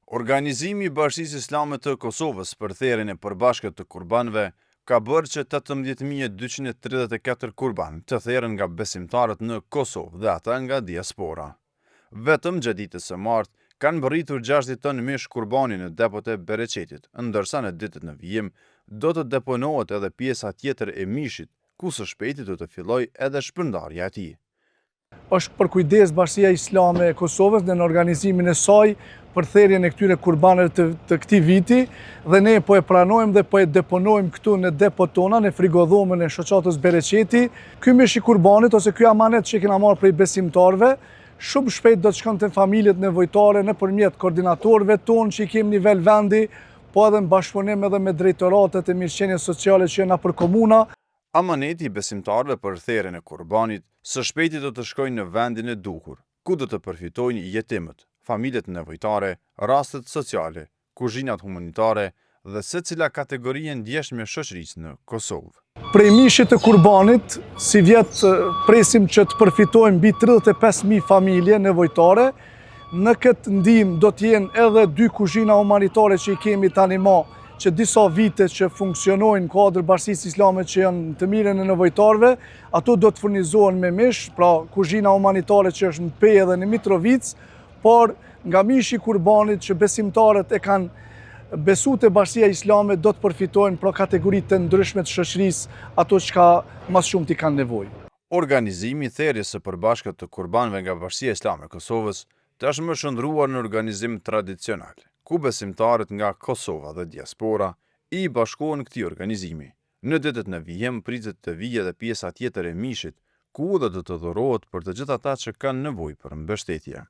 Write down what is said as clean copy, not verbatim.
Organizimi i Bashkisë Islame të Kosovës për therrjen e përbashkët të kurbanëve ka bërë që 18.234 kurban të therren nga besimtarët në Kosovë dhe ata nga diaspora. Vetëm gjatë ditës së martë kanë mbërritur 60 tonë mish kurbani në depot e Bereqetit, ndërsa në ditët në vijim do të deponohet edhe pjesa tjetër e mishit, ku së shpejti do të fillojë edhe shpërndarja e tij. Është për kujdes Bashkia Islame e Kosovës në organizimin e saj për therrjen e këtyre kurbanëve të këtij viti dhe ne po e pranojmë dhe po e deponojmë këtu në depot tona, në frigodhomën e shoqatës Bereqeti. Ky mish i kurbanit ose ky amanet që kena marrë prej besimtarëve, shumë shpejt do të shkon te familjet nevojtare nëpërmjet koordinatorëve tonë që i kemi nivel vendi, po edhe në bashkëpunim edhe me drejtoratet e mirëqenies sociale që janë nëpër komuna. Amaneti i besimtarëve për therrjen e kurbanit së shpejti do të shkojnë në vendin e duhur, ku do të përfitojnë jetimët, familjet nevojtare, rastet sociale, kuzhinat humanitare dhe secila kategori e ndjeshme shoqërisë në Kosovë. Prej mishit të kurbanit, si vjet presim që të përfitojnë mbi 35.000 familje nevojtare. Në këtë ndihmë do të jenë edhe 2 kuzhina humanitare që i kemi tani më, që disa vite që funksionojnë në kuadër Bashkisë Islame që janë të mirën e nevojtarëve, ato do të furnizohen me mish, pra kuzhina humanitare që është në Pejë dhe në Mitrovic, por nga mishi i kurbanit që besimtarët e kanë besu te Bashkia Islame do të përfitojnë pra kategoritë të ndryshme të shoqërisë, ato që mas shumë t'i kanë nevojë. Organizimi i therrjes së përbashkët të kurbanëve nga Bashkia Islame e Kosovës tashmë është ndruar në organizim tradicional, ku besimtarët nga Kosova dhe diaspora i bashkohen këtij organizimi. Në ditët në vijim pritet të vijë edhe pjesa tjetër e mishit, ku do të dhurohet për të gjithë ata që kanë nevojë për mbështetje.